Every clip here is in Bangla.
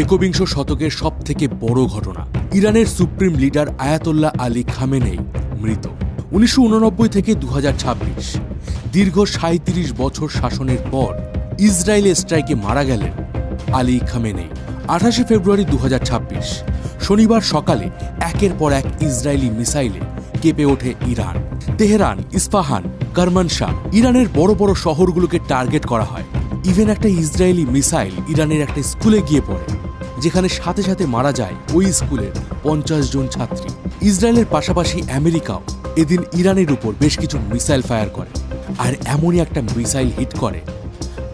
একবিংশ শতকের সবথেকে বড় ঘটনা, ইরানের সুপ্রিম লিডার আয়াতোল্লাহ আলী খামেনেই মৃত। 1989 থেকে 2026 দীর্ঘ 37 বছর শাসনের পর ইসরায়েলি স্ট্রাইকে মারা গেলেন আলী খামেনেই। 28 ফেব্রুয়ারি 2026 শনিবার সকালে একের পর এক ইসরায়েলি মিসাইলে কেঁপে ওঠে ইরান। তেহরান, ইস্পাহান, কারমানশাহ, ইরানের বড় বড় শহরগুলোকে টার্গেট করা হয়। ইভেন একটা ইসরায়েলি মিসাইল ইরানের একটা স্কুলে গিয়ে পড়ে, যেখানে সাথে সাথে মারা যায় ওই স্কুলের 50 জন ছাত্রী। ইসরায়েলের পাশাপাশি আমেরিকাও এদিন ইরানের উপর বেশ কিছু মিসাইল ফায়ার করে। আর এমনই একটা মিসাইল হিট করে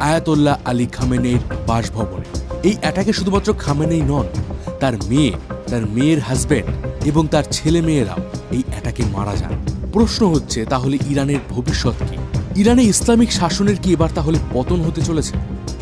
আয়াতোল্লাহ আলী খামেনেইর বাসভবনে। এই অ্যাটাকে শুধুমাত্র খামেনেই নন, তার মেয়ের হাজব্যান্ড এবং তার ছেলে মেয়েরাও এই অ্যাটাকে মারা যান। প্রশ্ন হচ্ছে, তাহলে ইরানের ভবিষ্যৎ কি? ইরানে ইসলামিক শাসনের কি এবার তাহলে পতন হতে চলেছে?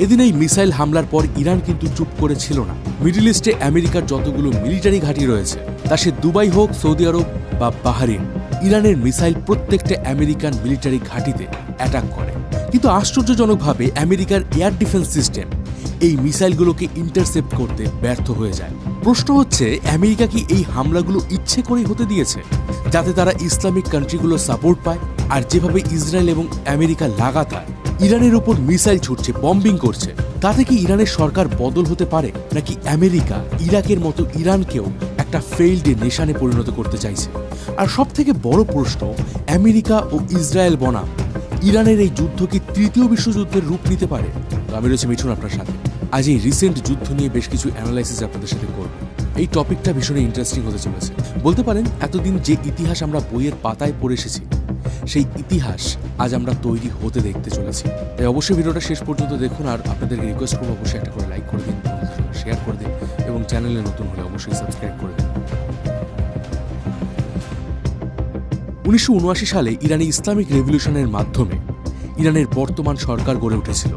এদিন এই মিসাইল হামলার পর ইরান কিন্তু চুপ করে ছিল না। মিডল ইস্টে আমেরিকার যতগুলো মিলিটারি ঘাঁটি রয়েছে, তা সে দুবাই হোক, সৌদি আরব বা বাহরিন, ইরানের মিসাইল প্রত্যেকটা আমেরিকান মিলিটারি ঘাঁটিতে অ্যাটাক করে। কিন্তু আশ্চর্যজনকভাবে আমেরিকার এয়ার ডিফেন্স সিস্টেম এই মিসাইলগুলোকে ইন্টারসেপ্ট করতে ব্যর্থ হয়ে যায়। প্রশ্ন হচ্ছে, আমেরিকা কি এই হামলাগুলো ইচ্ছে করেই হতে দিয়েছে, যাতে তারা ইসলামিক কান্ট্রিগুলো সাপোর্ট পায়? আর যেভাবে ইসরায়েল এবং আমেরিকা লাগাতার ইরানের উপর মিসাইল ছুটছে, বম্বিং করছে, তাতে কি ইরানের সরকার বদল হতে পারে? নাকি আমেরিকা ইরাকের মতো ইরানকেও একটা ফেইল্ড নেশানে পরিণত করতে চাইছে? আর সবথেকে বড় প্রশ্ন, আমেরিকা ও ইসরায়েল বনাম ইরানের এই যুদ্ধ কি তৃতীয় বিশ্বযুদ্ধের রূপ নিতে পারে? তো আমি রয়েছি মিঠুন আপনার সাথে। আজ এই রিসেন্ট যুদ্ধ নিয়ে বেশ কিছু অ্যানালাইসিস আপনাদের সাথে করব। এই টপিকটা ভীষণই ইন্টারেস্টিং হতে চলেছে। বলতে পারেন, এতদিন যে ইতিহাস আমরা বইয়ের পাতায় পড়ে এসেছি, সেই ইতিহাস আজ আমরা তৈরি হতে দেখতে চলেছি। তাই অবশ্যই ভিডিওটা শেষ পর্যন্ত দেখুন। আর আপনাদেরকে রিকোয়েস্ট করবো, অবশ্যই একটা করে লাইক করে দিন, শেয়ার করে দিন এবং চ্যানেলে নতুন হলে অবশ্যই সাবস্ক্রাইব করে দিন। 1979 সালে ইরানি ইসলামিক রেভলিউশনের মাধ্যমে ইরানের বর্তমান সরকার গড়ে উঠেছিল,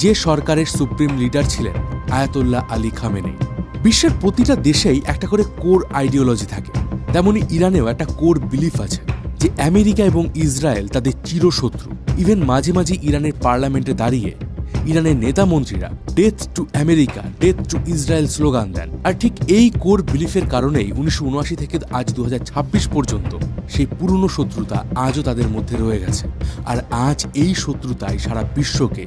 যে সরকারের সুপ্রিম লিডার ছিলেন আয়াতোল্লাহ আলী খামেনেই। বিশ্বের প্রতিটা দেশেই একটা করে কোর আইডিওলজি থাকে, তেমনি ইরানেও একটা কোর বিলিফ আছে যে আমেরিকা এবং ইসরায়েল তাদের চিরশত্রু। ইভেন মাঝে মাঝে ইরানের পার্লামেন্টে দাঁড়িয়ে ইরানের নেতা মন্ত্রীরা death to America, death to Israel slogan দেন। আর ঠিক এই কোর বিলিফের কারণেই 1979 থেকে আজ 2026 পর্যন্ত সেই পুরনো শত্রুতা আজও তাদের মধ্যে রয়ে গেছে। আর আজ এই শত্রুতাই সারা বিশ্বকে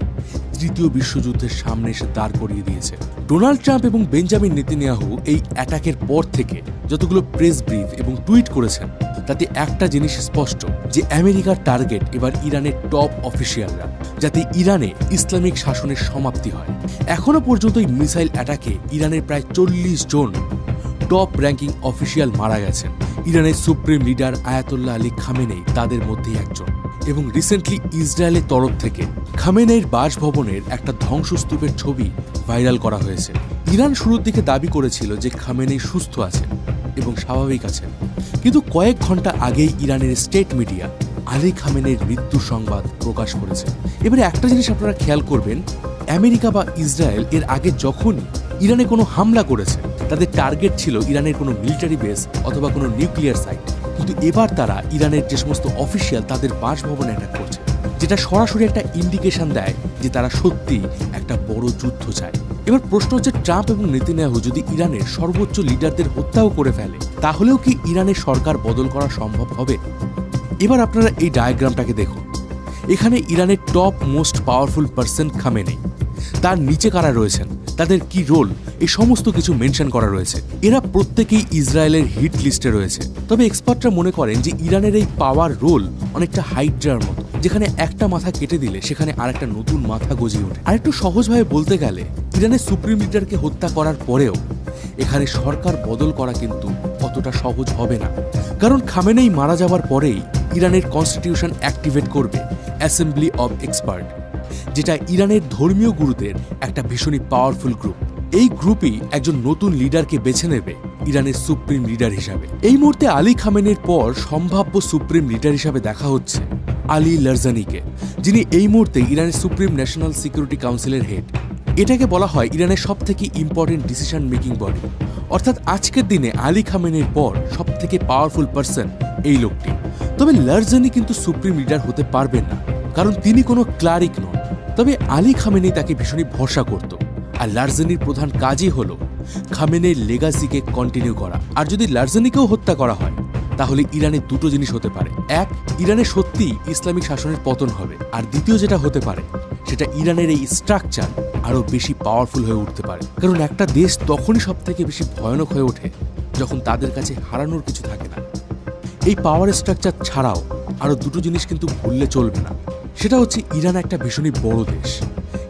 তৃতীয় বিশ্বযুদ্ধের সামনে এসে দাঁড় করিয়ে দিয়েছে। ডোনাল্ড ট্রাম্প এবং বেঞ্জামিন নেতানিয়াহু এই অ্যাটাকের পর থেকে যতগুলো প্রেস ব্রিফ এবং টুইট করেছেন, তাতে একটা জিনিস স্পষ্ট, যে আমেরিকার টার্গেট এবার ইরানের টপ অফিসিয়ালরা, যাতে ইরানে ইসলামিক শাসনের সমাপ্তি হয়। এখনো পর্যন্ত এই মিসাইল অ্যাটাকে ইরানের প্রায় 40 জন টপ র্যাঙ্কিং অফিসিয়াল মারা গেছেন। ইরানের সুপ্রিম লিডার আয়াতোল্লাহ আলী খামেনেই তাদের মধ্যেই একজন। এবং রিসেন্টলি ইসরায়েলের তরফ থেকে খামেনেইর বাসভবনের একটা ধ্বংসস্তূপের ছবি ভাইরাল করা হয়েছে। ইরান শুরুর দিকে দাবি করেছিল যে খামেনেই সুস্থ আছেন এবং স্বাভাবিক আছেন, কিন্তু কয়েক ঘন্টা আগেই ইরানের স্টেট মিডিয়া আলী খামেনেইর মৃত্যু সংবাদ প্রকাশ করেছে। এবারে একটা জিনিস আপনারা খেয়াল করবেন, আমেরিকা বা ইসরায়েল এর আগে যখনই ইরানে কোনো হামলা করেছে, তাদের টার্গেট ছিল ইরানের কোনো মিলিটারি বেস অথবা কোনো নিউক্লিয়ার সাইট। কিন্তু এবার তারা ইরানের যে সমস্ত অফিসিয়াল তাদের বাসভবনে অ্যাটাক করছে, যেটা সরাসরি একটা ইন্ডিকেশন দেয় যে তারা সত্যি একটা বড় যুদ্ধ চায়। এবার প্রশ্ন হচ্ছে, ট্রাম্প এবং নেতানিয়াহু যদি ইরানের সর্বোচ্চ লিডারদের হত্যাও করে ফেলে, তাহলেও কি ইরানের সরকার বদল করা সম্ভব হবে? এবার আপনারা এই ডায়াগ্রামটাকে দেখুন। এখানে ইরানের top most powerful person Khamenei, তার নিচে কারা রয়েছেন, তাদের কি রোল, এই সমস্ত কিছু মেনশন করা রয়েছে। এরা প্রত্যেকেই ইসরায়েলের হিট লিস্টে রয়েছে। তবে এক্সপার্টরা মনে করেন যে ইরানের এই পাওয়ার রোল অনেকটা হাইড্রার মতো, যেখানে একটা মাথা কেটে দিলে সেখানে আরেকটা নতুন মাথা গজিয়ে ওঠে। আর একটু সহজভাবে বলতে গেলে, ইরানের সুপ্রিম লিডারকে হত্যা করার পরেও এখানে সরকার বদল করা কিন্তু অতটা সহজ হবে না। কারণ খামেনেই মারা যাওয়ার পরেই ইরানের কনস্টিটিউশন অ্যাক্টিভেট করবে অ্যাসেম্বলি অব এক্সপার্ট, যেটা ইরানের ধর্মীয় গুরুদের একটা ভীষণই পাওয়ারফুল গ্রুপ। এই গ্রুপই একজন নতুন লিডারকে বেছে নেবে ইরানের সুপ্রিম লিডার হিসাবে। এই মুহূর্তে আলী খামেনেইর পর সম্ভাব্য সুপ্রিম লিডার হিসাবে দেখা হচ্ছে আলী লারজানিকে, যিনি এই মুহূর্তে ইরানের সুপ্রিম ন্যাশনাল সিকিউরিটি কাউন্সিলের হেড। এটাকে বলা হয় ইরানের সবথেকে ইম্পর্টেন্ট ডিসিশন মেকিং বডি। অর্থাৎ আজকের দিনে আলী খামেনেইর পর সবথেকে পাওয়ারফুল পারসন এই লোকটি। তবে লারজানি কিন্তু সুপ্রিম লিডার হতে পারবেন না, কারণ তিনি কোনো ক্লারিক নন। তবে আলী খামেনেই তাকে ভীষণই ভরসা করত। আর লারজানির প্রধান কাজই হলো খামেনেইর লেগাসিকে কন্টিনিউ করা। আর যদি লারজানিকেও হত্যা করা হয় তাহলে ইরানে দুটো জিনিস হতে পারে। এক, ইরানে সত্যিই ইসলামিক শাসনের পতন হবে। আর দ্বিতীয় যেটা হতে পারে সেটা ইরানের এই স্ট্রাকচার আরো বেশি পাওয়ারফুল হয়ে উঠতে পারে। কারণ একটা দেশ তখনই সব থেকে বেশি ভয়ানক হয়ে ওঠে যখন তাদের কাছে হারানোর কিছু থাকে না। এই পাওয়ার স্ট্রাকচার ছাড়াও আরো দুটো জিনিস কিন্তু ভুললে চলবে না। সেটা হচ্ছে ইরান একটা ভীষণই বড় দেশ।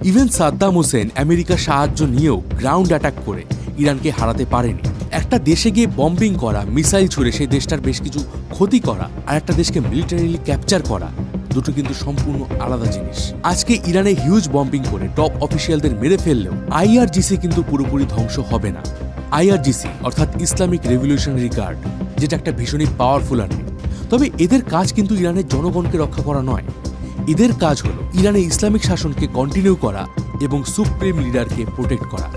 ইভেন সাদ্দাম হোসেন আমেরিকার সাহায্য নিয়েও গ্রাউন্ড অ্যাটাক করে ইরানকে হারাতে পারেনি। একটা দেশে গিয়ে বম্বিং করা, মিসাইল ছুড়ে সেই দেশটার বেশ কিছু ক্ষতি করা, আর একটা দেশকে মিলিটারিলি ক্যাপচার করা, দুটো কিন্তু সম্পূর্ণ আলাদা জিনিস। আজকে ইরানে হিউজ বম্বিং করে টপ অফিসিয়ালদের মেরে ফেললেও আইআরজিসি কিন্তু পুরোপুরি ধ্বংস হবে না। আইআরজিসি অর্থাৎ ইসলামিক রেভলিউশনারি গার্ড, যেটা একটা ভীষণই পাওয়ারফুল আর্মি। তবে এদের কাজ কিন্তু ইরানের জনগণকে রক্ষা করা নয়। এদের কাজ হলো ইরানে ইসলামিক শাসনকে কন্টিনিউ করা এবং সুপ্রিম লিডারকে প্রোটেক্ট করা।